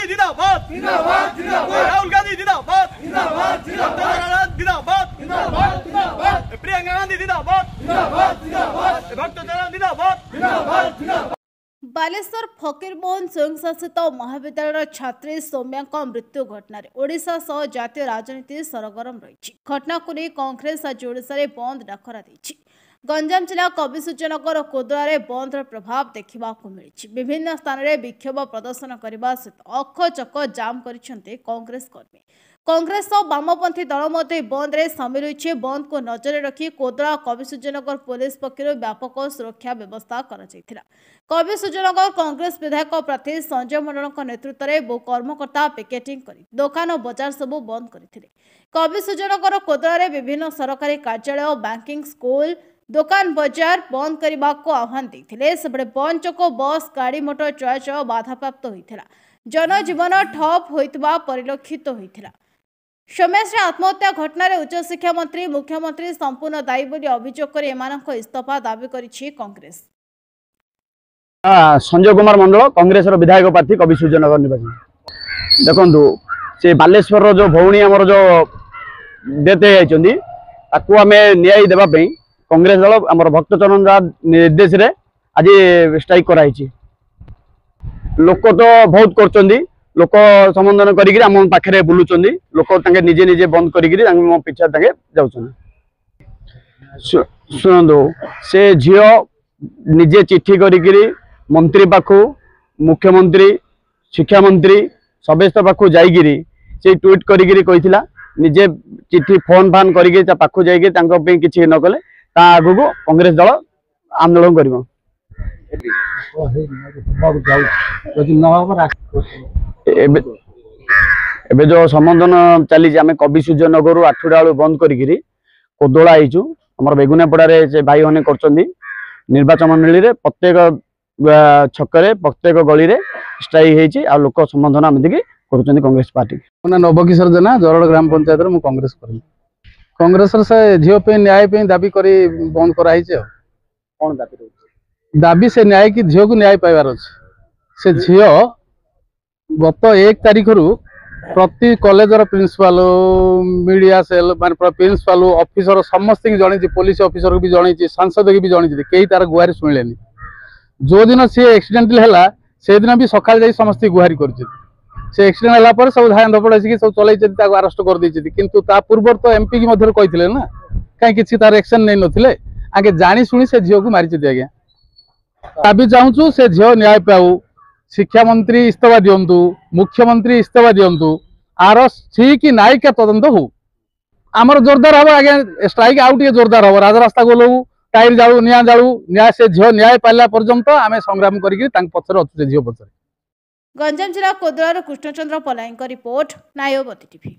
गांधी जिंदाबाद जिंदाबाद जिंदाबाद राहुल गांधी जिंदाबाद जिंदाबाद जिंदाबाद जिंदाबाद जिंदाबाद प्रियंका गांधी जिंदाबाद जिंदाबाद जिंदाबाद भक्तचरण जिंदाबाद जिंदाबाद जिंदाबाद। बालेश्वर फकीरमोहन स्वयंशासित महाविद्यालय छात्री सौम्या मृत्यु घटना ओडिशा सह जातीय राजनीति सरगरम रही। घटना को नहीं कांग्रेस आज ओडिशा रे बंद डाकरा देछि। गंजाम जिला कविसूर्यनगर और कोदड़ा बंद प्रभाव देखा मिली। विभिन्न स्थान में विक्षोभ प्रदर्शन करने सहित अखचक जाम करिसेंते कांग्रेस कर्मी। कांग्रेस और वामपंथी दल मध्य बंद में सामिल होइछे। बंद को नजर रखी कोदड़ा कविसूर्यनगर पुलिस पक्षर व्यापक सुरक्षा व्यवस्था कराଯାଇଥିଲା। कविसूर्यनगर कांग्रेस विधायक प्रार्थी संजय मंडल नेतृत्व में बहु कर्मकर्ता पिकेटिंग कर दुकान और बजार सबू बंद करथिले। कविसूर्यनगर कोदड़ा विभिन्न सरकारी कार्यालय बैंकिंग स्कूल दुकान बजार बंद करने को आह्वान देते। सेपटे बंद चक बस गाड़ी मोटर चलाचल बाधाप्राप्त होता। जनजीवन ठप होता परिलक्षित होता। सोमेश आत्महत्या घटना उच्चशिक्षा मंत्री मुख्यमंत्री संपूर्ण दायी बोली अभियोग कर एमानक इस्तीफा दाबी करिछि कांग्रेस। संजय कुमार मंडल कांग्रेस विधायक प्रार्थी कविसूर्यनगर निर्वाचन देखु से बालेश्वर जो भौणी आमर जो डेथ होती आम न्याय देवाई कांग्रेस दल आम भक्तचरण निर्देश रे आज स्ट्राइक कराई। लोक तो बहुत कर लोक संबोधन करम पाखे बुलूं लोक निजे निजे बंद कर पिछा जाऊँ। शुणु से झील निजे चिट्ठी करी मंत्री पाखु मुख्यमंत्री शिक्षा मंत्री समेस्त पाखु जाइगिरी से ट्वीट करी निजे चिट्ठी फोन फान करके पाखु जाइए किसी न कले आगु को कांग्रेस दल आंदोलन कर जो संबोधन चली आम कविसूर्यनगर आठुटा बेलू बंद करी कोदड़ा आईचु आम बेगुनियापड़ा से भाई मैंने कर निर्वाचन मंडली रे प्रत्येक छकरे प्रत्येक गली रे स्ट्राइक हो लोक संबोधन आम कर कांग्रेस पार्टी नवकिशोर जेना जरड़ ग्राम पंचायत में कांग्रेस कर कांग्रेस से झील पे न्याय पे दाबी करी बंद कराई कौन दाबी से न्याय की झील को न्याय पाइबार अच्छे से झील गत 1 तारिख रु प्रति कॉलेजर प्रिंसिपल मीडिया सेल मान प्रिंसिपल ऑफिसर समस्त की जनी पुलिस ऑफिसर भी जनी सांसद की भी जनी कई तार गुहारी शुणिले जो दिन सी एक्सीडेंट है से दिन भी सकाल जाई समस्त गुहारी कर एक्सीडेंट है सब धान धपड़ सब चल अरेस्ट कर देती किंतु ता पूर्व तो एमपी की मध्य कहते ना कहीं किसी तार एक्शन नहीं नथिले आगे जानी शुणी से झील को मारी आज्ञा दाबी चाहूँ से झील न्याय पाऊ शिक्षा मंत्री इस्तीफा दिंतु मुख्यमंत्री इस्तीफा दिंतु आर ठीक न्यायिक तदंत हो आमर जोरदार हम आज्ञा स्ट्राइक आउ टे जोरदार हम राजरास्ता गोलू टायर जालू निया जालू न्याय से झील न्याय पाइला पर्यंत आम संग्राम करके पचर अच्छे झील पचर। गंजाम जिला कोदड़ा कृष्णचंद्र पलाईं रिपोर्ट नायोबती टीवी।